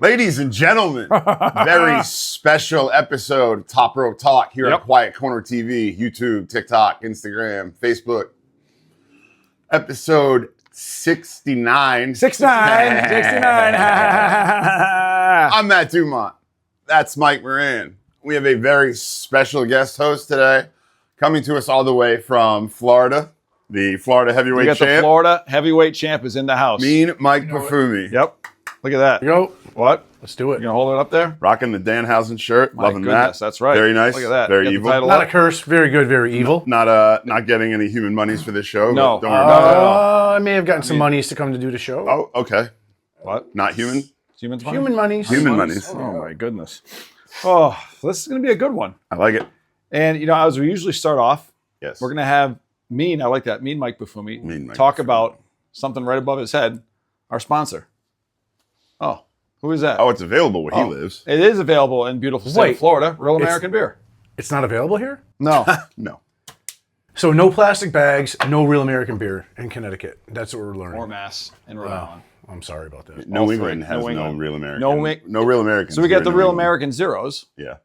Ladies and gentlemen, very special episode of Top Rope Talk here on Quiet Corner TV, YouTube, TikTok, Instagram, Facebook. Episode 69. 69. I'm Matt Dumont. That's Mike Moran. We have a very special guest host today, coming to us all the way from Florida. The Florida heavyweight champ. The Florida heavyweight champ is in the house. Mean Mike Buffumi. Yep. Look at that. Here you go. What? Let's do it. You gonna hold it up there? Rocking the Danhausen shirt. My Loving goodness, that. that's right. Very nice. Look at that. Very Get the evil. title Not up. a curse. Very good. Very evil. Not getting any human monies for this show. No. Don't worry about I may have gotten some monies to come to do the show. it. Oh, okay. What? Not human? Human money? Human monies. Human monies. Oh, my goodness. Oh, this is going to be a good one. I like it. And, you know, as we usually start off, Yes. we're going to have I like that, Mean Mike Buffumi, Mean Mike talk Buffumi. about something right above his head, our sponsor. Oh, who is that? Oh, it's available where he lives. It is available in beautiful state of Florida, Real American Beer. It's not available here? No. No. So no plastic bags, no Real American beer in Connecticut. That's what we're learning. Or Mass in Rhode Island. I'm sorry about that. New All three. England has New no England. real American. No real Americans. So we got here the in Real New England. American Zeros, Yeah.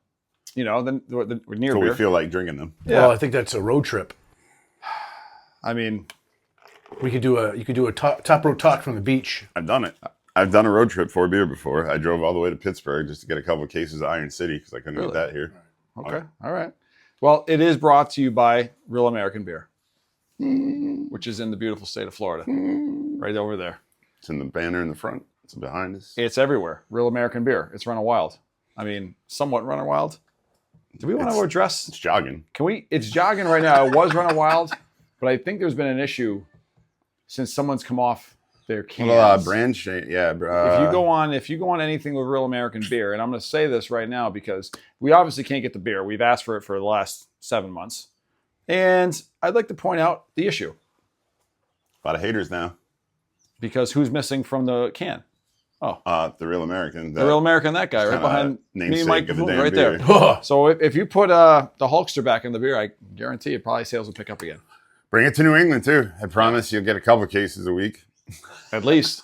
you know, the near So beer. we feel like drinking them. Yeah. Well, I think that's a road trip. I mean, You could do a top road talk from the beach. I've done it. I've done a road trip for beer before. I drove all the way to Pittsburgh just to get a couple of cases of Iron City because I couldn't get that here. okay. All right. Well, it is brought to you by Real American Beer, which is in the beautiful state of Florida, right over there. It's in the banner in the front. It's behind us. It's everywhere. Real American Beer. It's running wild. I mean, somewhat running wild. Do we want to address? It's jogging. Can we? It's jogging right now. It was running wild, but I think there's been an issue since someone's come off their cans. Brand shame. Yeah. If you go on anything with Real American Beer, and I'm going to say this right now because we obviously can't get the beer. We've asked for it for the last 7 months, and I'd like to point out the issue a lot of haters now. because who's missing from the can? The Real American. The Real American, that guy right behind me, namesake Mike, of the Buffumi, damn right beer. there. So if you put the Hulkster back in the beer, I guarantee you probably sales will pick up again. Bring it to New England too. I promise you'll get a couple cases a week. At least.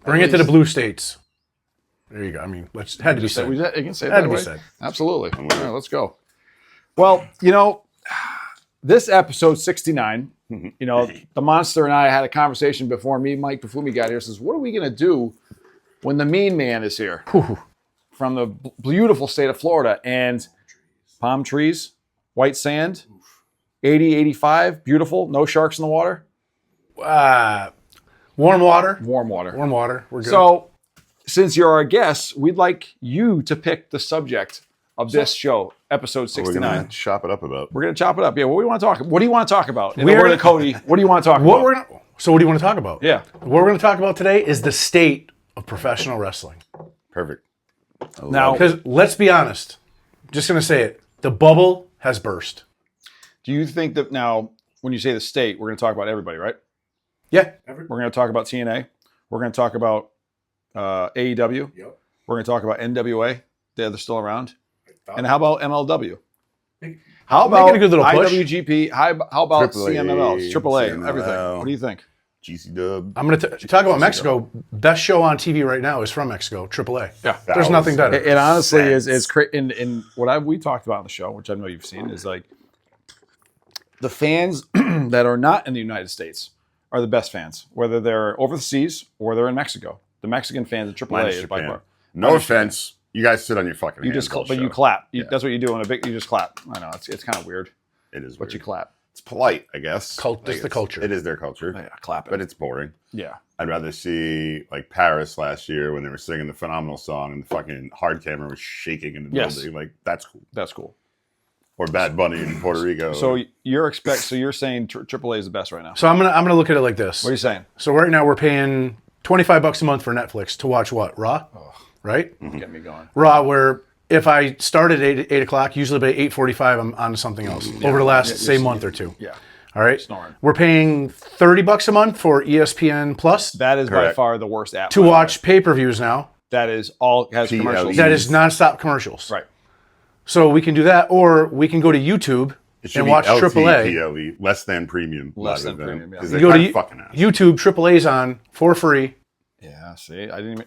Bring it to the blue states. There you go. I mean, had to be said. You can say it Had that to be way. said. Absolutely. All right, let's go. Well, you know, this episode 69, you know, the Monster and I had a conversation before Mike Buffumi got here. Says, what are we going to do when the Mean Man is here from the beautiful state of Florida? And palm trees, white sand, 80, 85, beautiful, no sharks in the water. Warm water. Warm water. Warm water. We're good. So, since you're our guest, we'd like you to pick the subject of this show, episode We're 69. gonna chop it up about. We're going to chop it up. Yeah, what do you want to talk about? What do you want to talk about? In the We're word of Cody, what do you want to talk about? So what do you want to talk about? Yeah. What we're going to talk about today is the state of professional wrestling. Perfect. Now, Because let's be honest, just going to say it, the bubble has burst. do you think that now, when you say the state, we're going to talk about everybody, right? Yeah. We're going to talk about TNA. We're going to talk about AEW. Yep. We're going to talk about NWA. They're still around. And how about MLW? How about Making a good little push. IWGP? How about AAA, CMLL, AAA, CMLL. everything? What do you think? GC Dub. I'm going to talk about Mexico. Best show on TV right now is from Mexico, AAA. Yeah. There's nothing better. It honestly is in what we talked about on the show, which I know you've seen, is like the fans that are not in the United States are the best fans, whether they're overseas or they're in Mexico. The Mexican fans at AAA Minus is by Japan. far. No Minus offense. You guys sit on your fucking You hands just, all but show. you clap. That's what you do in a big. You just clap. I know it's kind of weird, It is but weird. you clap. It's polite, I guess. Just the culture. It is their culture. Yeah, clap it. But it's boring. Yeah. I'd rather see like Paris last year when they were singing the Phenomenal song and the fucking hard camera was shaking in the Yes. building. Like that's cool. That's cool. Or Bad Bunny in Puerto Rico. So you're saying AAA is the best right now. So I'm gonna look at it like this. What are you saying? So right now we're paying $25 a month for Netflix to watch what? Raw? Right? Get me going. Raw, where if I start at 8 o'clock, usually by 8:45 I'm on to something else over the last, say, month or two. Yeah. All right? Snoring. We're paying $30 a month for ESPN Plus That is by Correct. far the worst app. to watch pay-per-views now. That is all has PLE. commercials. That is nonstop commercials. Right. So we can do that, or we can go to YouTube it should and be watch AAA. LTPLE, less than premium. Less rather than premium, yeah. Because You they're go kind to of fucking ass. YouTube, AAA's on for free. Yeah. See, I didn't even.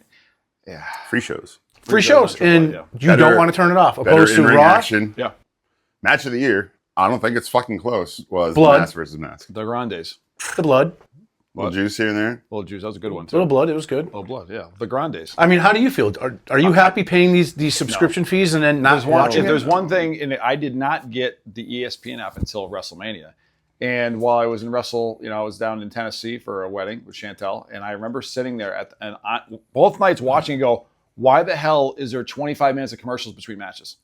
Yeah. Free shows. Free shows, and yeah. you Better- don't want to turn it off. Better Opposed to in-ring Raw, action. Yeah. Match of the year. I don't think it's fucking close. Was Blood. Mask versus Mask. The Grandes. the blood, Little juice here and there. Little juice. That was a good one, too. little blood, it was good. Little blood, yeah. The Grandes. I mean, how do you feel? Are you happy paying these subscription fees and then not watching If it? there's one thing, and I did not get the ESPN app until WrestleMania. And while I was in I was down in Tennessee for a wedding with Chantel, and I remember sitting there both nights watching and go, why the hell is there 25 minutes of commercials between matches?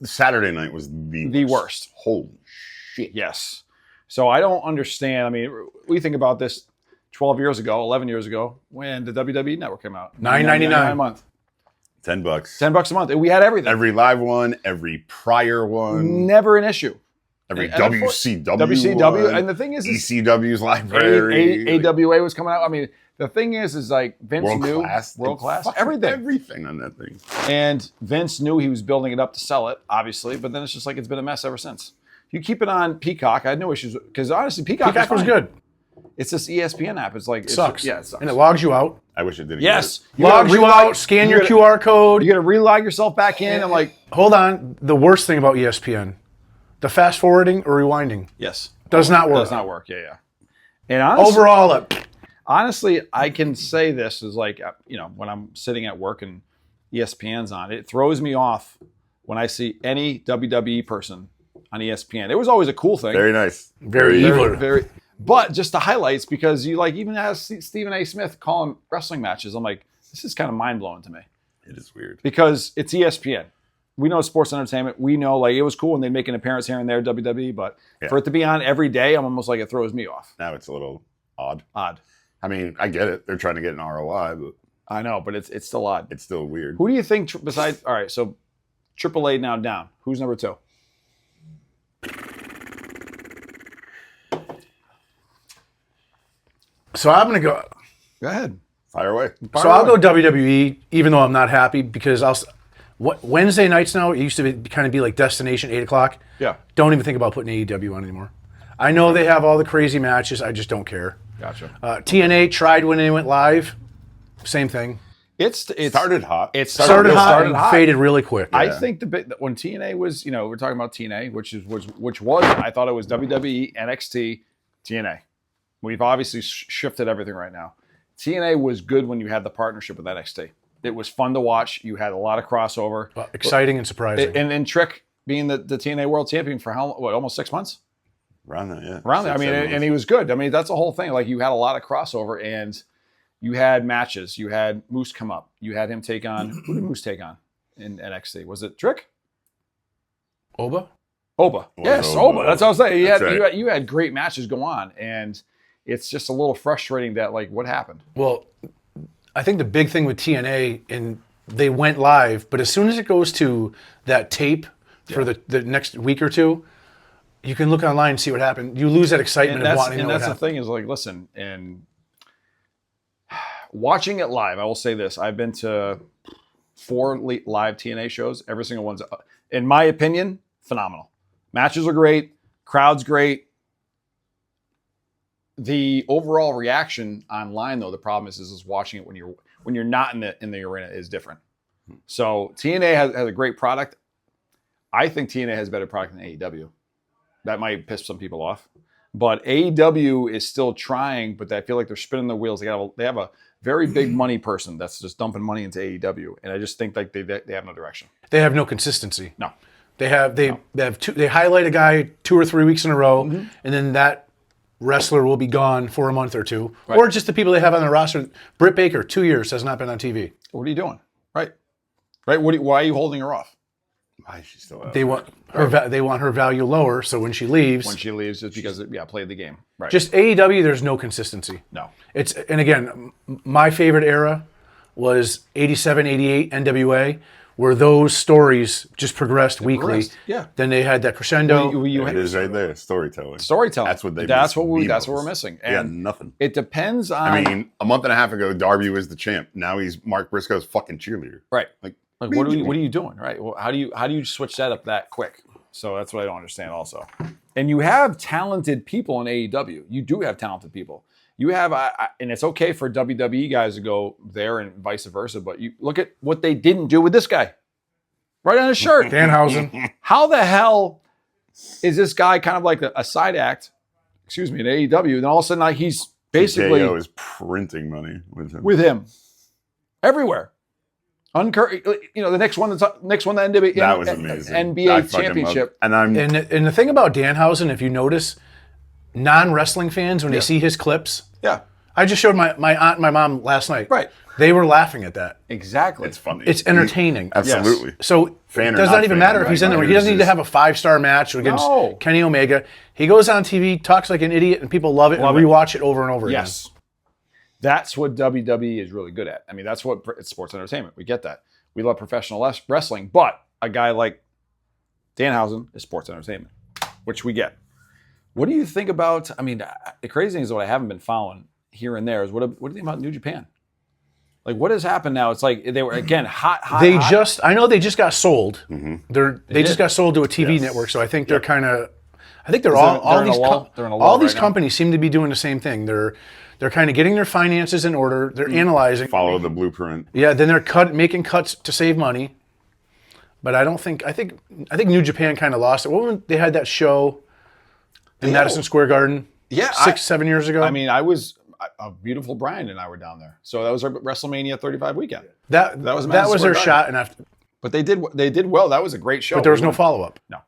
Saturday night was the worst. Holy shit. Yes. So I don't understand. I mean, we think about this 12 years ago, 11 years ago, when the WWE Network came out. $9.99 a month. $10. $10 a month. And we had everything. Every live one, every prior one, Never an issue. every and WCW, WCW. one, And the thing is ECW's library, AWA was coming out. I mean, the thing is like Vince knew world class, Fucking everything. everything on that thing. And Vince knew he was building it up to sell it, obviously, but then it's just like it's been a mess ever since. If you keep it on Peacock, I had no issues because honestly, Peacock was fine. good. It's this ESPN app. It's like It sucks. Yeah, it sucks. And it logs you out. I wish it didn't. Yes, Logs you out. Scan your QR code. You got to relog yourself back in. I'm like, Hold on. The worst thing about ESPN, the fast forwarding or rewinding yes, does not work. does not work. Yeah. And honestly, Overall, honestly, I can say this is like, when I'm sitting at work and ESPN's on, it throws me off when I see any WWE person on ESPN. It was always a cool thing. Very nice. Very evil. Very, but just the highlights, because you even have Stephen A. Smith calling wrestling matches. I'm like, this is kind of mind blowing to me It is weird. because it's ESPN. We know sports entertainment. We know like it was cool when they make an appearance here and there, WWE, but for it to be on every day, I'm almost like it throws me off. Now it's a little odd. Odd. I mean, I get it. They're trying to get an ROI, but I know, but it's still odd. it's still weird. Who do you think besides? All right, so AAA now down. Who's number 2? So I'm going to go. Go ahead. Fire away. So I'll go WWE, even though I'm not happy because Wednesday nights now, it used to kind of be like destination 8 o'clock. Yeah. Don't even think about putting AEW on anymore. I know they have all the crazy matches. I just don't care. Gotcha. TNA tried when they went live. Same thing. It Started hot. It Started hot started and hot. faded really quick. I think when TNA was, we're talking about TNA, which was I thought it was WWE, NXT, TNA. We've obviously shifted everything right now. TNA was good when you had the partnership with NXT. It was fun to watch. You had a lot of crossover. Exciting and surprising. And then Trick being the TNA World Champion for almost 6 months? Around that, yeah. Around there. I mean, and he was good. I mean, that's the whole thing. Like, you had a lot of crossover, and you had matches. You had Moose come up. You had him take on, who did Moose take on in NXT? Was it Trick? Oba? Oba. Yes, Oba. Oba. That's what I was saying. Right. You had great matches go on, and it's just a little frustrating that, like, what happened? Well, I think the big thing with TNA, and they went live, but as soon as it goes to that tape for the next week or two, you can look online and see what happened. You lose that excitement of wanting to know what And that's the happened. thing is, like, listen, and watching it live, I will say this. I've been to 4 live TNA shows. Every single one's, in my opinion, phenomenal. Matches are great. Crowd's great. The overall reaction online, though, the problem is watching it when you're not in the arena is different. So TNA has a great product. I think TNA has better product than AEW. That might piss some people off, but AEW is still trying. But I feel like they're spinning their wheels. They have a very big money person that's just dumping money into AEW, and I just think like they have no direction. They have no consistency. No, They highlight a guy 2 or 3 weeks in a row, and then that wrestler will be gone for a month or two, or just the people they have on the roster. Britt Baker, 2 years, has not been on TV. what are you doing? Right. Why are you holding her off? Why is she still out? They want her value lower, so when she leaves, Just because played the game. Right. just AEW, there's no consistency. no. And again, my favorite era was 87, 88 NWA, where those stories just progressed weekly. progressed, yeah. Then they had that crescendo. It is right there. Storytelling. Storytelling. That's what That's miss what the that's what most. we're missing. Yeah, And nothing. it depends on. I mean, a month and a half ago, Darby was the champ. Now he's Mark Briscoe's fucking cheerleader. right. Like What are you doing? Right. Well, how do you switch that up that quick? So that's what I don't understand also. And you have talented people in AEW. You do have talented people. You have, and it's okay for WWE guys to go there and vice versa, but you look at what they didn't do with this guy. Right on his shirt. Danhausen. How the hell is this guy kind of like a side act, in AEW, and all of a sudden like, he's basically TKO is printing money with him everywhere. The next one, the NBA, that was amazing. NBA championship. And the thing about Danhausen, if you notice, non-wrestling fans, when they see his clips, I just showed my aunt and my mom last night. Right. They were laughing at that. Exactly. It's funny. It's entertaining. Absolutely. Yes. So Fan it or does not not even fan, matter if right, he's in there. right. He doesn't need to have a 5-star match against Kenny Omega. He goes on TV, talks like an idiot, and people love it and rewatch it over and over again. Yes. That's what WWE is really good at. I mean, that's what it's sports entertainment. We get that. We love professional wrestling, but a guy like Danhausen is sports entertainment, which we get. What do you think about, the crazy thing is what I haven't been following here and there is what do you think about New Japan? Like, what has happened now? It's like they were, again, hot. I know they just got sold. Mm-hmm. They just got sold to a TV network, so I think they're kind of, all these companies seem to be doing the same thing. They're kind of getting their finances in order. They're analyzing. Follow the blueprint. Yeah, then they're making cuts to save money. But I think New Japan kind of lost it. When they had that show in Madison Square Garden 6-7 years ago. I mean, I was a beautiful Brian and I were down there. So that was our WrestleMania 35 weekend. That was their shot, and after. But they did well. That was a great show. But there was no follow-up. No.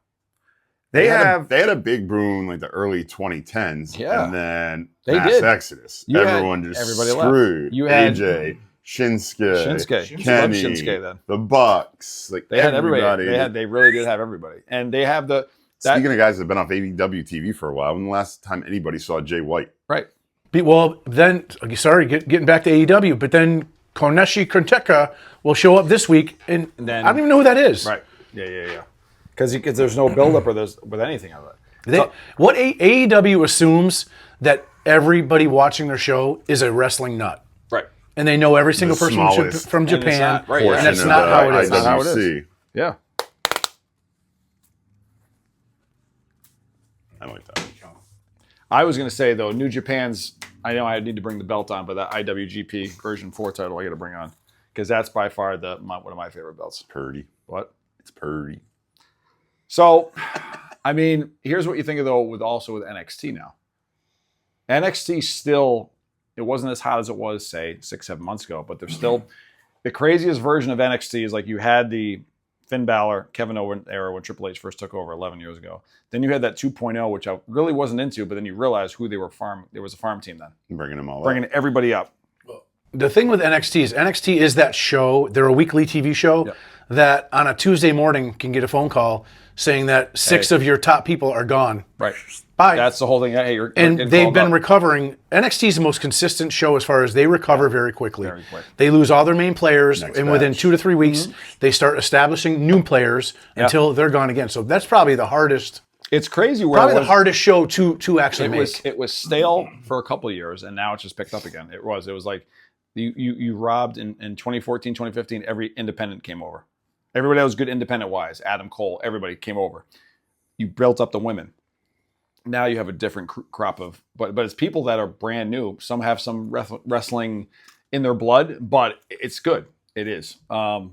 They had a big boom like the early 2010s. Yeah. And then They mass did. exodus. Everybody Screwed. left. You had AJ, Shinsuke, You Kenny, loved Shinsuke then. the Bucks. Like They had everybody. everybody. They really did have everybody. And they have Speaking of guys that have been off AEW TV for a while, when the last time anybody saw Jay White? right. Well, then, getting back to AEW, but then Koneshi Konteka will show up this week, and then, I don't even know who that is. Right. Yeah. Because there's no buildup with anything of it. What AEW assumes that everybody watching their show is a wrestling nut. Right. And they know every single person smallest from Japan. Right, And that's not how it is. That's not how it is. IWC. Yeah. I like that. I was going to say, though, New Japan's, I know I need to bring the belt on, but that IWGP version 4 title I got to bring on. Because that's by far one of my favorite belts. Purdy. What? It's Purdy. So, here's what you think of, though, with NXT now. NXT still, it wasn't as hot as it was, say, 6-7 months ago, but they're still, the craziest version of NXT is like you had the Finn Balor, Kevin Owens era when Triple H first took over 11 years ago. Then you had that 2.0, which I really wasn't into, but then you realized who they were there was a farm team then. Bringing them all Bringing everybody up. The thing with NXT is that show, they're a weekly TV show that on a Tuesday morning can get a phone call saying that 6 of your top people are gone. Right. Bye. That's the whole thing. Hey, and they've been recovering. NXT is the most consistent show as far as they recover very quickly. Very quick. They lose all their main players, Next and within batch. 2 to 3 weeks, they start establishing new players until they're gone again. So that's probably the hardest. It's crazy where Probably the hardest show to actually make. It was stale for a couple of years, and now it's just picked up again. It was like you robbed in 2014, 2015, every independent came over. Everybody that was good independent-wise, Adam Cole, everybody came over. You built up the women. Now you have a different crop of, but it's people that are brand new. Some have some wrestling in their blood, but it's good. It is. Trying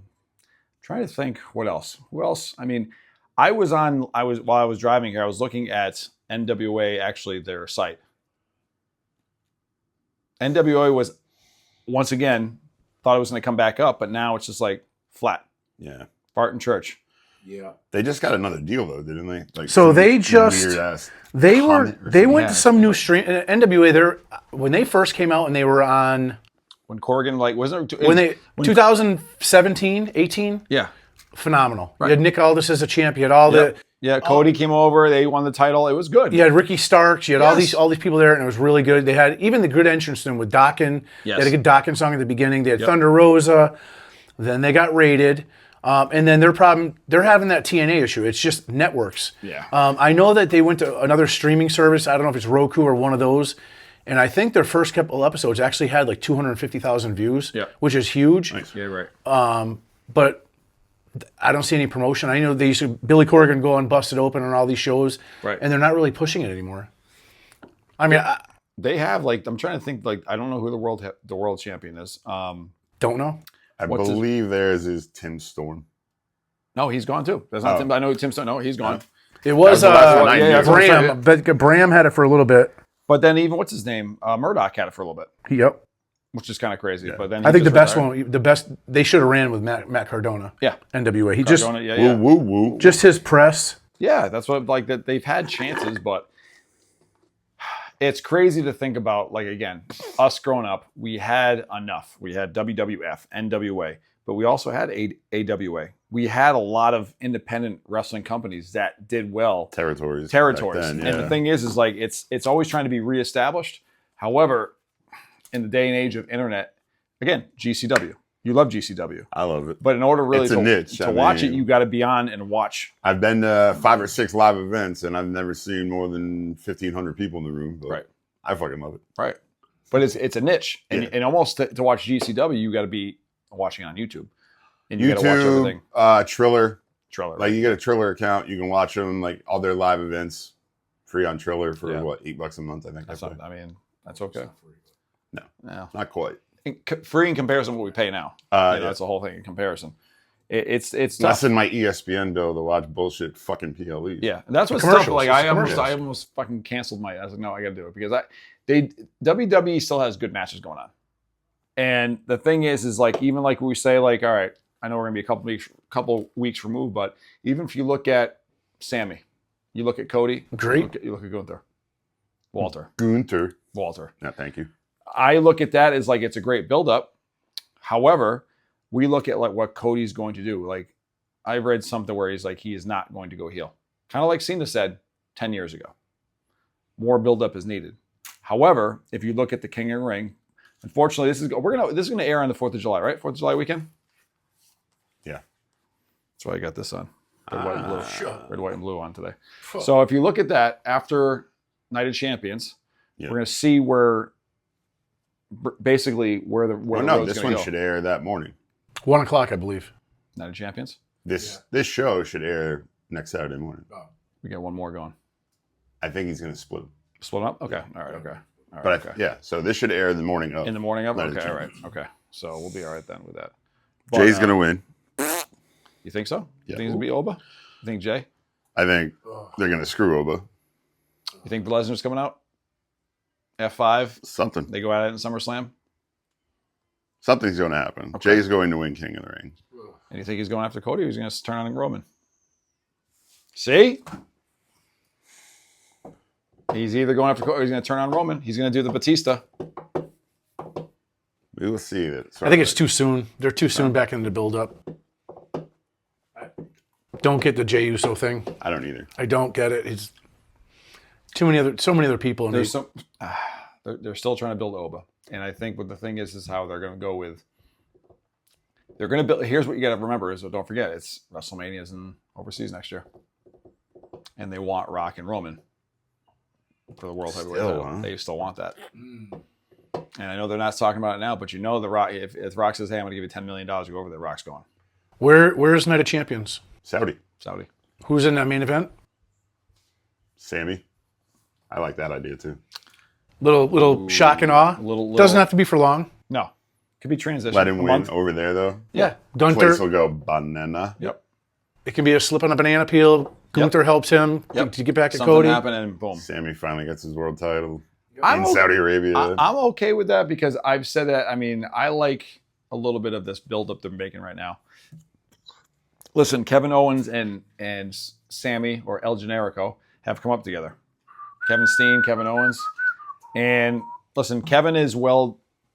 to think what else. Who else? While I was driving here, I was looking at NWA, actually their site. NWA was, once again, thought it was going to come back up, but now it's just like flat. Yeah. Barton Church. Yeah. They just got another deal though, didn't they? Like So some they just- weird-ass They comment or went something. to some new stream. NWA, when they first came out and they were on, When Corgan, wasn't it? 2017, 18, Yeah. phenomenal. You had Nick Aldis as a champ. You had all the. Yeah, Cody came over. They won the title. It was good. You had Ricky Starks. You had all these people there, and it was really good. They had even the good entrance then with Dawkins. Yes. They had a good Dawkins song at the beginning. They had Thunder Rosa. Then they got raided. And then they're having that TNA issue. It's just networks. Yeah. I know that they went to another streaming service. I don't know if it's Roku or one of those. And I think their first couple episodes actually had like 250,000 views, which is huge. Nice. Yeah, right. But I don't see any promotion. I know they used to, Billy Corgan go on Busted Open on all these shows, Right. and they're not really pushing it anymore. I mean, they have like I'm trying to think like I don't know who the world champion is. Don't know. I What's believe theirs is Tim Storm. No, he's gone too. That's not Oh. Tim. I know Tim Stone. No, he's gone. It was That was the last one I knew. that's what I'm saying. Bram. But Bram had it for a little bit. But then even what's his name? Murdoch had it for a little bit, Yep. which is kind of crazy. Yeah. But then I he think the just best retired. one, they should have ran with Matt Cardona. Yeah, NWA. He Cardona, yeah, Woo, yeah. woo, woo. just his press. Yeah, that's what like that they've had chances, but it's crazy to think about. Like again, us growing up, we had enough. We had WWF, NWA, but we also had AWA. We had a lot of independent wrestling companies that did well. Territories. Territories. back then, And the yeah. thing is like it's always trying to be reestablished. However, in the day and age of internet, again, GCW. You love GCW. I love it. But in order really It's a niche. to I watch mean- it, you got to be on and watch. I've been to 5 or 6 live events, and I've never seen more than 1,500 people in the room. But Right. I fucking love it. Right. But it's a niche. And, Yeah. and almost to watch GCW, you got to be watching on YouTube. And you got to watch everything. YouTube, Triller. Trailer. Like you get a Triller account, you can watch them like all their live events free on Triller for Yeah. what, $8 a month, I think. that's I not, pay. I mean, that's okay. No. No. Not quite. Free in comparison to what we pay now. Yeah. That's the whole thing in comparison. It's Less tough. than my ESPN bill to watch bullshit fucking PLE. Yeah, and that's what's Commercials. tough. Like It's I commercials. almost fucking canceled my. I was like, no, I got to do it because WWE still has good matches going on. And the thing is like even like we say like, all right, I know we're gonna be a couple weeks removed, but even if you look at Sammy, you look at Cody, Great. you look at Gunther, Walter. Gunther. No, thank you. I look at that as like it's a great buildup. However, we look at like what Cody's going to do. Like I read something where he's like he is not going to go heel. Kind of like Cena said 10 years ago. More buildup is needed. However, if you look at the King of the Ring, unfortunately, this is going to air on the 4th of July, right? 4th of July weekend. Yeah. That's why I got this on. Red, white, and blue. Sure. Red, white, and blue on today. So if you look at that after Night of Champions, Yeah. we're going to see where basically where the Well, the no, road's this gonna one go. should air that morning. 1 o'clock, I believe. Night of Champions. This show should air next Saturday morning. We got one more going. I think he's going to split them. Split them up. Okay. All right. Okay. All right. But okay. yeah, so this should air the morning of. In the morning of. Night of Okay. All right. Champions. Okay. So we'll be all right then with that. Jay's going to win. You think so? Yeah. You think it's gonna be Oba? You think Jay? I think they're going to screw Oba. You think Lesnar's coming out? F5. Something. They go at it in SummerSlam. Something's going to happen. Okay. Jay's going to win King of the Ring. And you think he's going after Cody or he's going to turn on Roman? See? He's either going after Cody or he's going to turn on Roman. He's going to do the Batista. We will see that. I think it's too soon. They're too soon back into the build-up. Don't get the Jey Uso thing. I don't either. I don't get it. It's so many other people. And There's some. They're still trying to build Oba, and I think what the thing is how they're going to go with. They're going to build. Here's what you got to remember: is don't forget it's WrestleMania's in overseas next year, and they want Rock and Roman for the World Heavyweight title. huh? They still want that, and I know they're not talking about it now, but you know the Rock. If Rock says, "Hey, I'm going to give you $10 million to go over there," Rock's going. Where's Night of Champions? Saudi. Who's in that main event? Sammy. I like that idea too. Little shock and awe. Little- Doesn't have to be for long. No, could be transition. Let him A win month. over there though. Yeah. Place Gunther. will go banana. Yep. It can be a slip on a banana peel. Gunther helps him to get back to Something Cody. happened and boom. Sammy finally gets his world title I'm in okay- Saudi Arabia. I'm okay with that because I've said that. I mean, I like a little bit of this buildup they're making right now. Listen, Kevin Owens and Sammy or El Generico have come up together. Kevin Steen, Kevin Owens, and listen, Kevin is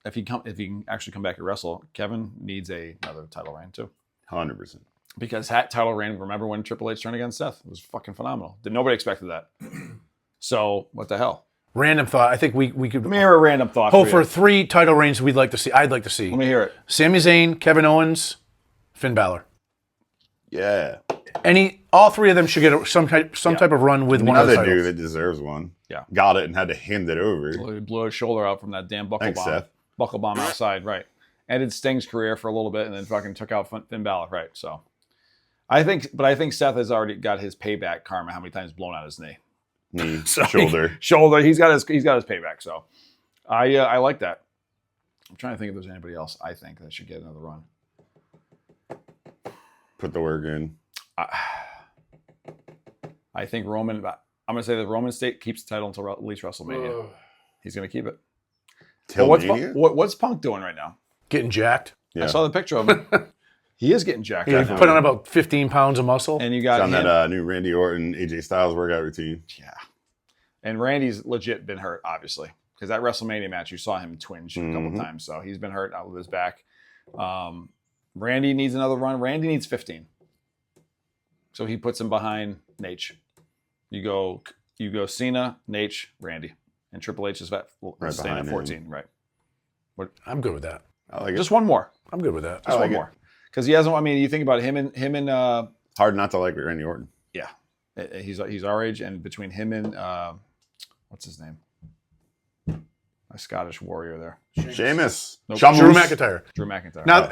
if he can actually come back and wrestle, Kevin needs another title reign too. 100%. Because that title reign, remember when Triple H turned against Seth? It was fucking phenomenal. Nobody expected that. So what the hell? Random thought. I think we could Let me hear a random thought. hope for for 3 title reigns we'd like to see. I'd like to see. Let me hear it. Sami Zayn, Kevin Owens, Finn Balor. Yeah. All 3 of them should get some type of run with one of the Another dude titles. that deserves one. Yeah. Got it and had to hand it over. He blew his shoulder out from that damn buckle Thanks, bomb. Seth. Buckle bomb outside, right. Ended Sting's career for a little bit and then fucking took out Finn Balor, right. So I think Seth has already got his payback karma, how many times blown out his knee. knee, So shoulder. He's got his payback. So I like that. I'm trying to think if there's anybody else I think that should get another run. Put the work in. I think Roman. I'm going to say that Roman State keeps the title until at least WrestleMania. He's going to keep it. Till Well, what's Punk doing right now? Getting jacked. Yeah. I saw the picture of him. He is getting jacked. He Right put on about 15 pounds of muscle. and you It's got on him. that new Randy Orton, AJ Styles workout routine. Yeah. And Randy's legit been hurt, obviously, because that WrestleMania match, you saw him twinge a couple times. So he's been hurt out with his back. Randy needs another run. Randy needs 15. So he puts him behind Nate. You go Cena, Nate, Randy. And Triple H is staying at behind 14. him. Right. I'm good with that. I like it. Just one more. I'm good with that. Just like one it. more. Because he hasn't, I mean, you think about him and Hard not to like Randy Orton. yeah. He's our age, and between him and what's his name? A Scottish warrior there. Sheamus. Nope. Shamus. Drew McIntyre. Drew McIntyre. Now,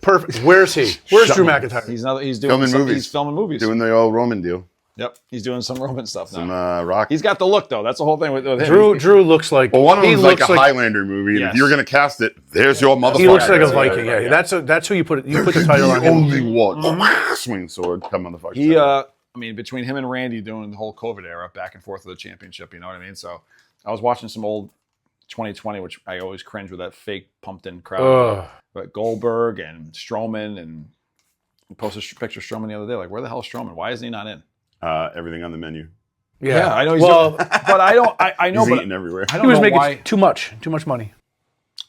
perfect. Where's he? Where's Drew McIntyre? He's doing Filming movies. He's filming movies. Doing the old Roman deal. Yep. He's doing some Roman stuff now. Some Rock. He's got the look though. That's the whole thing with him. Drew looks like Well, one of he them's like looks a Highlander movie, and Yes. if you're gonna cast it, there's your motherfucker. He looks like a Yeah, Viking. yeah, Yeah, yeah. that's who you put the title on the him. only one. Swing sword, come motherfucker. He I mean, between him and Randy doing the whole COVID era, back and forth of the championship, you know what I mean? So I was watching some old 2020, which I always cringe with that fake pumped in crowd. Ugh. But Goldberg and Strowman, and I posted a picture of Strowman the other day. Like, where the hell is Strowman? Why is he not in? Everything on the menu. Yeah, I know he's well, doing, but I don't. I know, He's but eating everywhere. I he don't was know making why. too much money.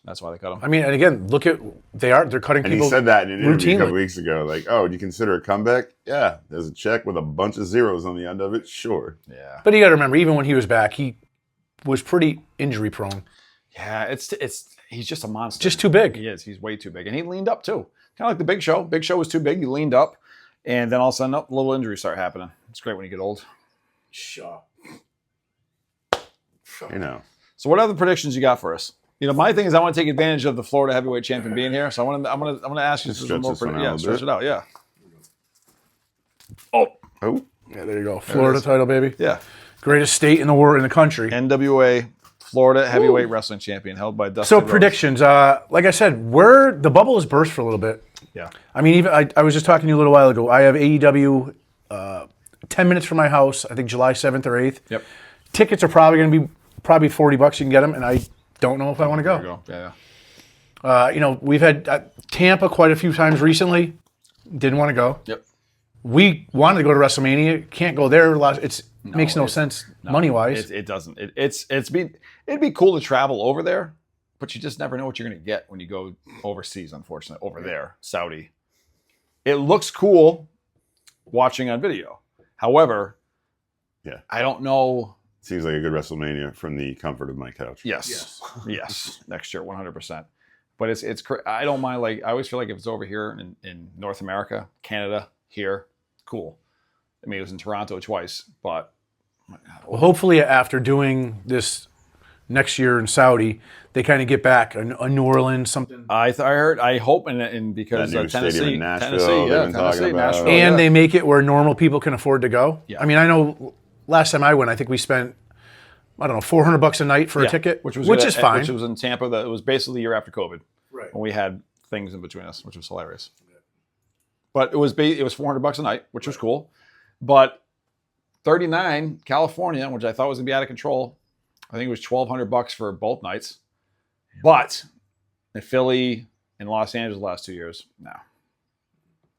That's why they cut him. I mean, and again, look at they're cutting And people. he said that in an interview a couple routinely. weeks ago. Like, oh, do you consider a comeback? Yeah, there's a check with a bunch of zeros on the end of it. Sure. Yeah, But you got to remember, even when he was back, he was pretty injury prone. yeah. It's he's just a monster. Just too big. He is. He's way too big, and he leaned up too. Kind of like the Big Show. Big Show was too big. He leaned up, and then all of a sudden, little injuries start happening. It's great when you get old. Sure. You know. So, what other predictions you got for us? You know, my thing is I want to take advantage of the Florida heavyweight champion being here. So I'm gonna ask you Just some stretch more. this one out a Yeah, little stretch bit. it out. Yeah. Oh, Yeah, there you go. Florida title, baby. Yeah. Greatest state in the world, in the country. NWA Florida heavyweight wrestling champion, held by Dustin So Rhodes. predictions. Like I said, the bubble has burst for a little bit. Yeah. I mean, even I was just talking to you a little while ago. I have AEW 10 minutes from my house. I think July 7th or 8th. Yep. Tickets are probably going to be $40. You can get them, and I don't know if I want to There you go. go. Yeah. You know, we've had Tampa quite a few times recently. Didn't want to go. Yep. We wanted to go to WrestleMania. Can't go there. Makes no sense money wise. It doesn't. It'd be cool to travel over there, but you just never know what you're going to get when you go overseas. Unfortunately, over there, Saudi. It looks cool watching on video. However, Yeah. I don't know. seems like a good WrestleMania from the comfort of my couch. Yes. Next year, 100%. But I don't mind. Like, I always feel like if it's over here in North America, Canada, here, cool. I mean, it was in Toronto twice, but Well, hopefully, after doing this next year in Saudi, they kind of get back a New Orleans something. I hope, and because That new Tennessee, stadium in Nashville Tennessee, they've yeah, been talking Tennessee, about. Nashville, And yeah. they make it where normal people can afford to go. Yeah. I mean, I know last time I went, I think we spent, I don't know, $400 a night for a Yeah, ticket, which is fine. Which was in Tampa. That it was basically the year after COVID, Right. when we had things in between us, which was hilarious. But it was $400 a night, which was cool. But 39 California, which I thought was gonna be out of control, I think it was $1,200 for both nights. But in Philly and Los Angeles the last 2 years, no.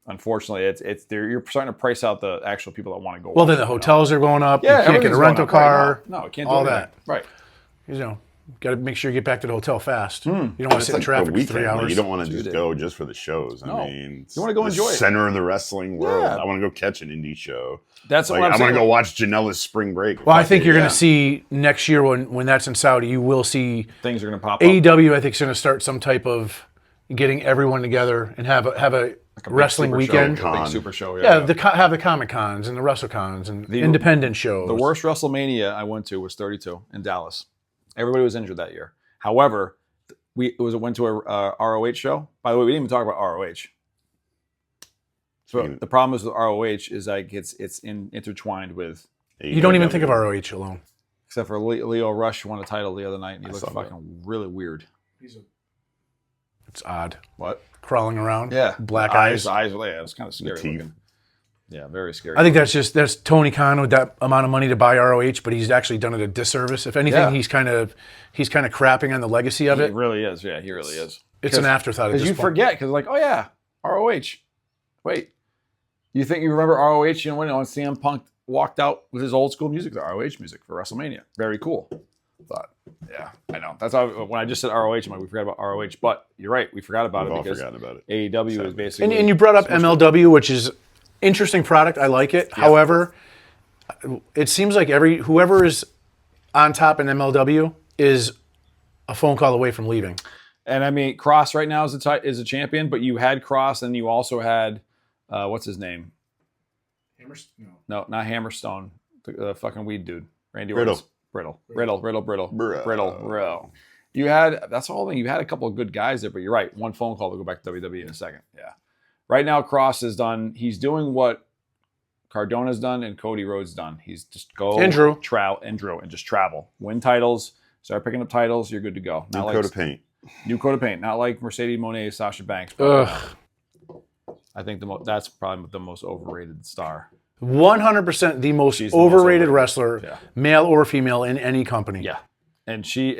Unfortunately, you're starting to price out the actual people that want to go. Well, watch then the it, you know? hotels are going up. Yeah, you can't get everything's a going rental up, right? car. No, it can't do all anything. that. Right. You know, got to make sure you get back to the hotel fast. Hmm. You don't want to It's sit in like traffic the for weekend. 3 Like, hours. you don't want to just Dude, go just for the shows. No. I mean, You wanna go the enjoy it. center of the wrestling world. Yeah. I want to go catch an indie show. That's Like, what I'm I want saying. to go watch Janela's Spring Break. Well, I think you're Yeah. going to see next year when that's in Saudi, you will see Things are going to pop up. AEW. I think is going to start some type of getting everyone together and have a wrestling Super show, weekend. Con. Big super show. Yeah, Yeah. have the Comic Cons and the WrestleCons and independent shows. The worst WrestleMania I went to was 32 in Dallas. Everybody was injured that year. However, went to a ROH show. By the way, we didn't even talk about ROH. So the problem is with ROH is like it's intertwined with You don't even think of ROH alone. Except for Leo Rush won a title the other night, and he looked saw that. fucking really weird. It's odd. What? Crawling around. Yeah. Black The eyes. Eyes, yeah, it's kind of scary teeth. looking. Yeah, very scary. I think that's Tony Khan with that amount of money to buy ROH, but he's actually done it a disservice. If anything, Yeah. he's kind of crapping on the legacy of He it. really is. Yeah, he really is. It's an afterthought. at Because this you point. forget, because like, oh yeah, ROH. Wait, you think you remember ROH? You know when CM Punk walked out with his old school music, the ROH music for WrestleMania. Very cool. Thought, yeah, I know. That's how when I just said ROH, I'm like, we forgot about ROH. But you're right, we forgot about We've it all because forgotten about it. AEW is basically. And you brought up MLW, which is interesting product. I like it. Yeah. However, it seems like whoever is on top in MLW is a phone call away from leaving. And I mean, Cross right now is a champion, but you had Cross, and you also had what's his name? No, not Hammerstone. The fucking weed dude, Randy Brittle. Orton. Brittle. You had that's all thing. You had a couple of good guys there, but you're right. One phone call. We'll go back to WWE in a second. Yeah. Right now, Cross is done. He's doing what Cardona's done and Cody Rhodes done. He's just go And Drew. and just travel, win titles, start picking up titles. You're good to go. New Not coat like of paint. new coat of paint. Not like Mercedes Moné, Sasha Banks. Ugh. I think that's probably the most overrated star. 100% the most She's the most overrated overrated. wrestler, Yeah. male or female, in any company. Yeah, and she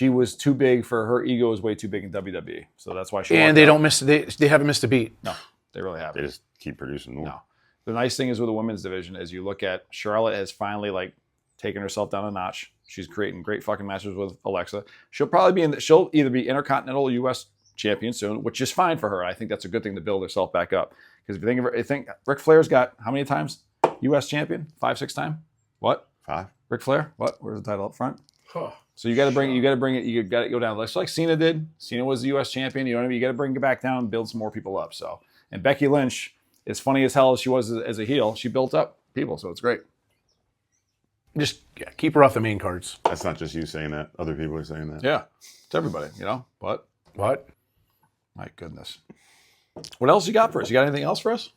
was too big for her ego. Is way too big in WWE, so that's why she. And walked they out. don't miss. They haven't missed a beat. No, they really haven't. They just keep producing more. No. The nice thing is with the women's division is you look at Charlotte has finally like taken herself down a notch. She's creating great fucking matches with Alexa. She'll probably be she'll either be Intercontinental US champion soon, which is fine for her. I think that's a good thing to build herself back up. Because if you think of her, I think Ric Flair's got how many times US champion? 5, 6 times? What? 5. Ric Flair? What? Where's the title up front? So you got to bring it. You got to go down. Just like Cena did. Cena was the U.S. champion. You know what I mean? You got to bring it back down and build some more people up. So, and Becky Lynch, as funny as hell as she was as a heel, she built up people. So it's great. Just keep her off the main cards. That's not just you saying that. Other people are saying that. Yeah, it's everybody. You know. But What? my goodness, what else you got for us? You got anything else for us?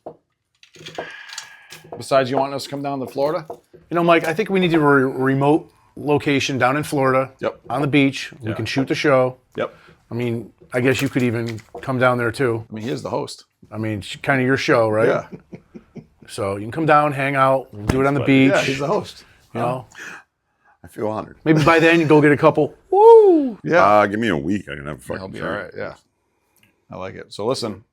Besides, you want us to come down to Florida? You know, Mike, I think we need a remote location down in Florida. Yep. On the beach. We can shoot the show. Yep. I mean, I guess you could even come down there too. I mean, he is the host. I mean, kind of your show, right? So you can come down, hang out, we'll do it on the beach. Yeah, he's the host. You know, I feel honored. maybe by then you go get a couple. Woo! Yeah. Give me a week. I can have a fucking He'll be drink. all right. Yeah. I like it. So listen,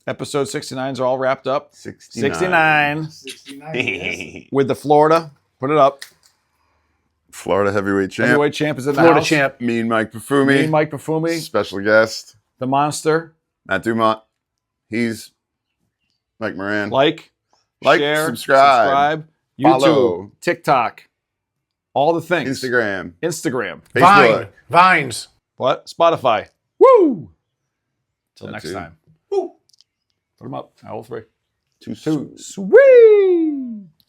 episode 69s are all wrapped up. 69. 69 with the Florida. Put it up. Florida heavyweight champ. Heavyweight champ is in the Florida house. champ. Me and Mike Perfumi. Me and Mike Perfumi. Special guest, The Monster. Matt Dumont. He's Mike Moran. Like, share, subscribe, YouTube, follow. TikTok, all the things. Instagram. Instagram. Facebook. Vines. What? Spotify. Woo! Till That next too. time. Woo! Put them up. All three. Too soon. Sweet!